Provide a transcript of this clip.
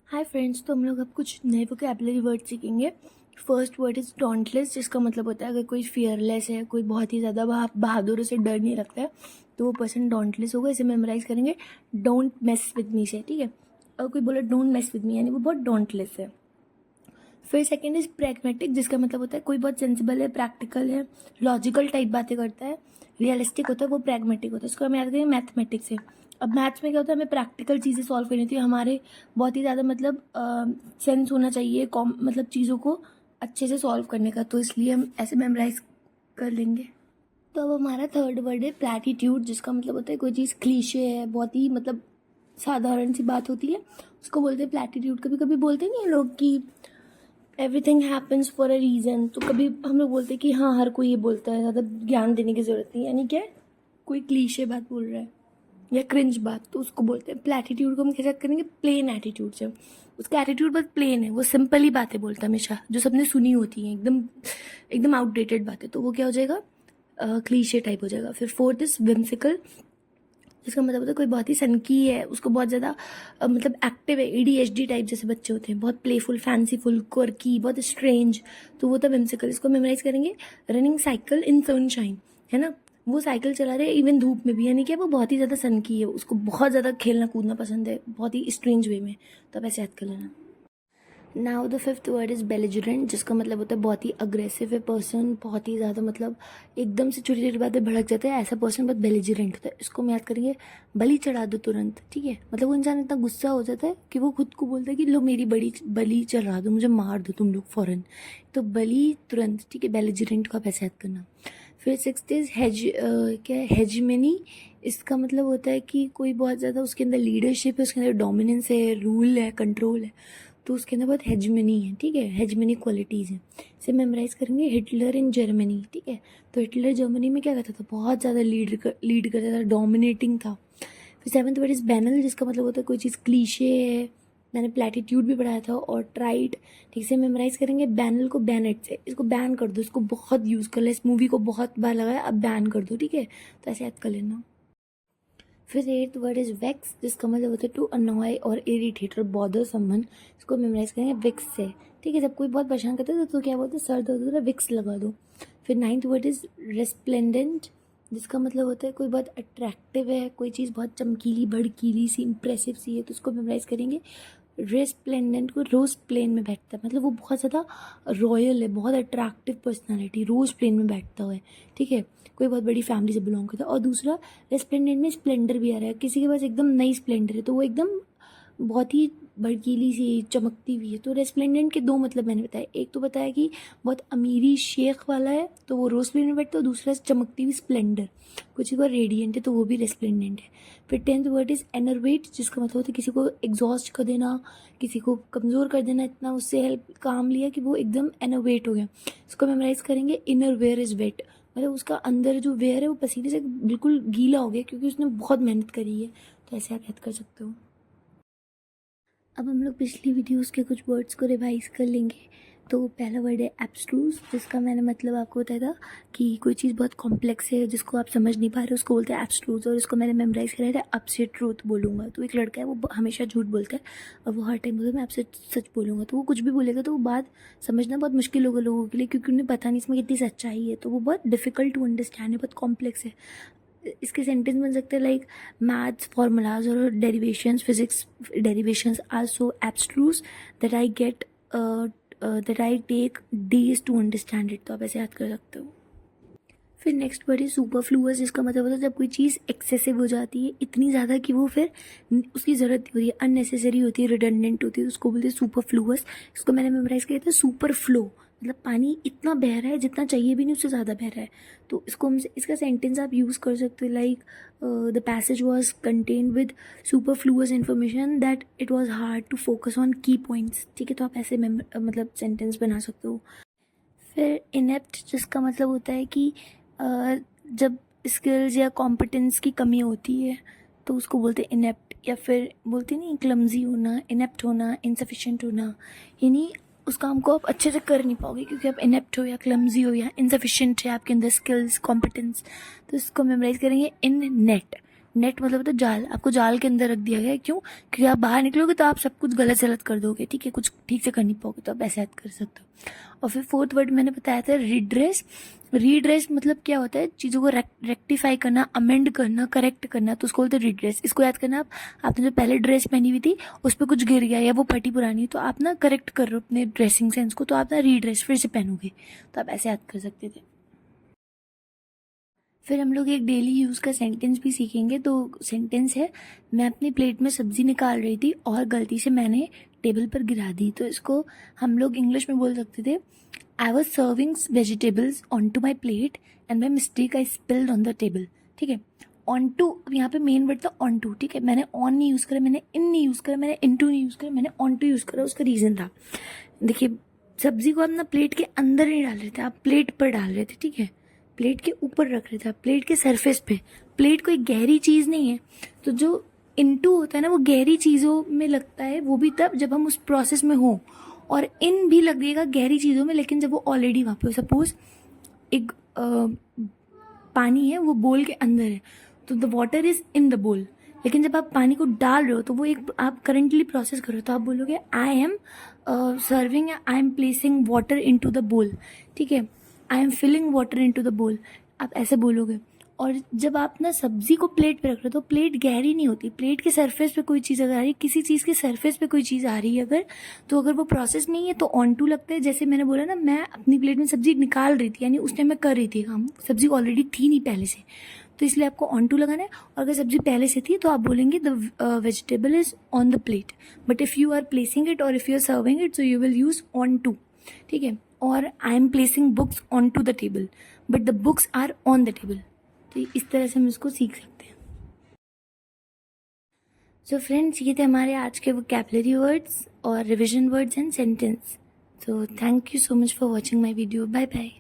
Hi friends, तो हम लोग अब कुछ नए वोकैबुलरी वर्ड सीखेंगे। फर्स्ट वर्ड इज़ डॉन्टलेस, जिसका मतलब होता है अगर कोई फियरलेस है, कोई बहुत ही ज़्यादा बहादुर से डर नहीं लगता है तो वो पर्सन डॉन्टलेस होगा। इसे मेमोराइज करेंगे डोंट मेस विद मी से, ठीक है। और कोई बोला डोंट मेस विद मी यानी वो बहुत डॉन्टलेस है। फिर सेकेंड इज प्रैग्मेटिक, जिसका मतलब होता है कोई बहुत सेंसिबल है, प्रैक्टिकल है, लॉजिकल टाइप बातें करता है, रियलिस्टिक होता है, वो प्रैग्मेटिक होता है। इसको हम याद करेंगे मैथमेटिक्स से। अब मैथ्स में क्या होता है, हमें प्रैक्टिकल चीज़ें सॉल्व करनी होती है, हमारे बहुत ही ज़्यादा मतलब सेंस होना चाहिए मतलब चीज़ों को अच्छे से सॉल्व करने का, तो इसलिए हम ऐसे मेमोराइज कर लेंगे। तो अब हमारा थर्ड वर्ड है प्लैटिट्यूड, जिसका मतलब होता है कोई चीज़ क्लीशे है, बहुत ही मतलब साधारण सी बात होती है, उसको बोलते हैं प्लैटिट्यूड। कभी कभी बोलते नहीं है लोग कि everything happens for a reason, तो कभी हम लोग बोलते हैं कि हाँ हर कोई ये बोलता है, ज़्यादा ज्ञान देने की ज़रूरत नहीं, यानी क्या कोई क्लीशे बात बोल रहा है या क्रिंज बात, तो उसको बोलते हैं। प्लैटिट्यूड को हम कैसे करेंगे, प्लेन एटीट्यूड से। उसका एटीट्यूड बहुत प्लेन है, वो सिंपल ही बातें बोलता है हमेशा, जो सबने सुनी होती हैं, एकदम एकदम आउटडेटेड बातें, तो वो क्या हो जाएगा, क्लीशे टाइप हो जाएगा। फिर फोर्थ इज विम्सिकल, जिसका मतलब होता है कोई बहुत ही सनकी है, उसको बहुत ज़्यादा मतलब एक्टिव है, एडीएचडी टाइप जैसे बच्चे होते हैं, बहुत प्लेफुल, फैंसीफुल, क्वर्की, बहुत स्ट्रेंज, तो वो था विम्सिकल। इसको मेमोराइज करेंगे रनिंग साइकिल इन सनशाइन, है ना, वो साइकिल चला रहे इवन धूप में भी, यानी कि वो बहुत ही ज़्यादा सनकी है, उसको बहुत ज़्यादा खेलना कूदना पसंद है, बहुत ही स्ट्रेंज वे में, तो आप ऐसे याद कर लेना। Now the fifth word is belligerent, जिसका मतलब होता है बहुत ही अग्रेसिव है पर्सन, बहुत ही ज़्यादा मतलब एकदम से छोटी छोटी बातें भड़क जाता है, ऐसा पर्सन बहुत बेलिजरेंट होता है। इसको हम याद करेंगे बलि चढ़ा दो तुरंत, ठीक है। मतलब वो इंसान इतना गुस्सा हो जाता है कि वो खुद को बोलता है कि लो मेरी बलि चढ़ा दो, मुझे मार दो तुम लोग फ़ौरन, तो बलि तुरंत, ठीक है। बेलिजरेंट को आप ऐसे याद करना। फिर सिक्स्थ इज क्या है, हेजमेनी। इसका मतलब होता है कि कोई बहुत ज़्यादा उसके अंदर लीडरशिप है, उसके अंदर डोमिनेंस है, रूल है, कंट्रोल है, तो उसके अंदर बहुत हेजमनी है, ठीक है, हेजमनी क्वालिटीज़ हैं। इसे मेमोराइज करेंगे हिटलर इन जर्मनी, ठीक है। तो हिटलर जर्मनी में क्या करता था, बहुत ज़्यादा लीड करता था, डोमिनेटिंग था। फिर सेवन्थ वर्ड इज बैनल, जिसका मतलब होता है कोई चीज़ क्लीशे है, मैंने प्लेटिट्यूड भी पढ़ाया था, और ट्राइड, ठीक से मेमोराइज करेंगे बैनल को बैनेट से, इसको बैन कर दो, इसको बहुत यूज़ कर लो, इस मूवी को बहुत बार लगाया, अब बैन कर दो, ठीक है, तो ऐसे याद कर लेना। फिर एट्थ वर्ड इज वेक्स, जिसका मतलब होता है टू अनॉय और इरिटेट और बॉदर समवन, इसको मेमोराइज करेंगे विक्स से, ठीक है। जब कोई बहुत परेशान करता है तो क्या बोलते हैं, सर दर्द हो रहा है विक्स लगा दो। फिर नाइन्थ वर्ड इज रेस्प्लेंडेंट, जिसका मतलब होता है कोई बहुत अट्रैक्टिव है, कोई चीज़ बहुत चमकीली भड़कीली सी इंप्रेसिव सी है, तो उसको मेमोराइज करेंगे रेस्प्लेंडेंट को रोज प्लेन में बैठता है, मतलब वो बहुत ज़्यादा रॉयल है, बहुत अट्रैक्टिव पर्सनालिटी, रोज प्लेन में बैठता हुआ है, ठीक है, कोई बहुत बड़ी फैमिली से बिलोंग करता है। और दूसरा रेस्प्लेंडेंट में स्प्लेंडर भी आ रहा है, किसी के पास एकदम नई स्प्लेंडर है तो वो एकदम बहुत ही भड़कीली सी चमकती हुई है, तो रेस्प्लेंडेंट के दो मतलब मैंने बताया, एक तो बताया कि बहुत अमीरी शेख वाला है तो वो रोज प्लेन में बैठता है, और दूसरा चमकती हुई स्प्लेंडर, कुछ को रेडियंट है तो वो भी रेस्प्लेंडेंट है। फिर टेंथ वर्ड इज एनर्वेट, जिसका मतलब होता है किसी को एग्जॉस्ट कर देना, किसी को कमज़ोर कर देना, इतना उससे हेल्प काम लिया कि वो एकदम एनर्वेट हो गया। इसको मेमोराइज करेंगे इनर वेयर इज वेट, मतलब उसका अंदर जो वेयर है वो पसीने से बिल्कुल गीला हो गया क्योंकि उसने बहुत मेहनत करी है, तो ऐसे आप याद कर सकते हो। अब हम लोग पिछली वीडियोस के कुछ वर्ड्स को रिवाइज कर लेंगे। तो पहला वर्ड है एब्स्ट्रूज, जिसका मैंने मतलब आपको बताया था कि कोई चीज़ बहुत कॉम्प्लेक्स है जिसको आप समझ नहीं पा रहे, उसको बोलते हैं एब्स्ट्रूज, और इसको मैंने मेमोराइज कराया था अब से ट्रूथ बोलूँगा। तो एक लड़का है वो हमेशा झूठ बोलता है और वो हर टाइम बोलता है मैं आपसे सच बोलूँगा, तो वो कुछ भी बोलेगा तो वो बात समझना बहुत मुश्किल होगा लोगों के लिए, क्योंकि उन्हें पता नहीं इसमें कितनी सच्चाई है, तो वो बहुत डिफिकल्ट टू अंडरस्टैंड है, बहुत कॉम्प्लेक्स है। इसके सेंटेंस बन सकते हैं लाइक मैथ्स फॉर्मूलाज और derivations, physics derivations are so abstruse that I get that I take days to understand it, तो आप ऐसे याद कर सकते हो। फिर नेक्स्ट वर्ड है सुपरफ्लूअस, जिसका मतलब होता है जब कोई चीज़ एक्सेसिव हो जाती है, इतनी ज़्यादा कि वो फिर उसकी ज़रूरत नहीं होती है, अननेसेसरी होती है, रिडंडेंट होती है, तो उसको बोलते हैं सुपरफ्लूअस। इसको मैंने मेमोराइज किया था सुपर फ्लो, मतलब पानी इतना बह रहा है जितना चाहिए भी नहीं उससे ज़्यादा बह रहा है, तो इसको हम इसका सेंटेंस आप यूज़ कर सकते हो like the passage was contained with superfluous information that it was hard to focus on key points, ठीक है, तो आप ऐसे मतलब सेंटेंस बना सकते हो। फिर इनेप्ट, जिसका मतलब होता है कि जब स्किल्स या कॉम्पिटेंस की कमी होती है तो उसको बोलते हैं इनेप्ट, या फिर बोलते नहीं क्लमजी होना, इनेप्ट होना, इनसफिशिएंट होना, यानी उस काम को आप अच्छे से कर नहीं पाओगे क्योंकि आप इनेप्ट हो या क्लमजी हो या इनसफिशिएंट है आपके अंदर स्किल्स कॉम्पिटेंस, तो इसको मेमोराइज करेंगे इन नेट। नेट मतलब होता है जाल, आपको जाल के अंदर रख दिया गया है। क्यों? क्योंकि आप बाहर निकलोगे तो आप सब कुछ गलत कर दोगे, ठीक है, कुछ ठीक से कर नहीं पाओगे, तो आप ऐसे याद कर सकते हो। और फिर फोर्थ वर्ड मैंने बताया था रिड्रेस। रिड्रेस मतलब क्या होता है? चीज़ों को रेक्टिफाई करना, अमेंड करना, करेक्ट करना, तो उसको बोलते हैं रिड्रेस। इसको याद करना, आपने जो पहले ड्रेस पहनी हुई थी उस पर कुछ गिर गया या वो फटी पुरानी, तो आप ना करेक्ट कर रहे हो अपने ड्रेसिंग सेंस को, तो आप ना रिड्रेस फिर से पहनोगे, तो आप ऐसे याद कर सकते थे। फिर हम लोग एक डेली यूज़ का सेंटेंस भी सीखेंगे। तो सेंटेंस है, मैं अपनी प्लेट में सब्ज़ी निकाल रही थी और गलती से मैंने टेबल पर गिरा दी। तो इसको हम लोग इंग्लिश में बोल सकते थे, I was serving vegetables on to my plate and by mistake I spilled on the table. ठीक है, ऑन टू, यहाँ पे मेन वर्ड था ऑन टू, ठीक है, मैंने ऑन नहीं यूज़ करा, मैंने इन नहीं यूज़ करा, मैंने इन टू नहीं यूज़ करा, मैंने ऑन टू यूज़ करा। उसका रीज़न था, देखिए, सब्ज़ी को आप ना प्लेट के अंदर नहीं डाल रहे थे, आप प्लेट पर डाल रहे थे, ठीक है, प्लेट के ऊपर रख रहे थे, प्लेट के सरफेस पे। प्लेट कोई गहरी चीज़ नहीं है, तो जो इनटू होता है ना वो गहरी चीज़ों में लगता है, वो भी तब जब हम उस प्रोसेस में हो, और इन भी लगेगा गहरी चीज़ों में लेकिन जब वो ऑलरेडी वहाँ पे हो। सपोज एक पानी है, वो बोल के अंदर है, तो the water is in the बोल, लेकिन जब आप पानी को डाल रहे हो तो वो एक आप करंटली प्रोसेस कर रहे हो, तो आप बोलोगे I am serving, I am placing water in to the bowl, ठीक है, I am filling water in to the bowl, आप ऐसे बोलोगे। और जब आप ना सब्जी को प्लेट पे रख रहे हो तो प्लेट गहरी नहीं होती, प्लेट के सरफेस पे कोई चीज़ अगर आ रही है, किसी चीज़ के सरफेस पे कोई चीज़ आ रही है अगर, तो अगर वो प्रोसेस नहीं है तो ऑन टू लगता है। जैसे मैंने बोला ना, मैं अपनी प्लेट में सब्जी निकाल रही थी, यानी उस टाइम मैं कर रही थी काम, सब्जी ऑलरेडी थी नहीं पहले से, तो इसलिए आपको ऑन टू लगाना है। और अगर सब्जी पहले से थी तो आप बोलेंगे the vegetable is on the plate, but if you are placing it or if you are serving it, so you will use on to, ठीक है। और I am placing books onto the table, but the books are on the table. तो इस तरह से हम इसको सीख सकते हैं। सो फ्रेंड्स, ये थे हमारे आज के वोकैबुलरी वर्ड्स और revision words and sentence. So thank you so much for watching my video. Bye bye.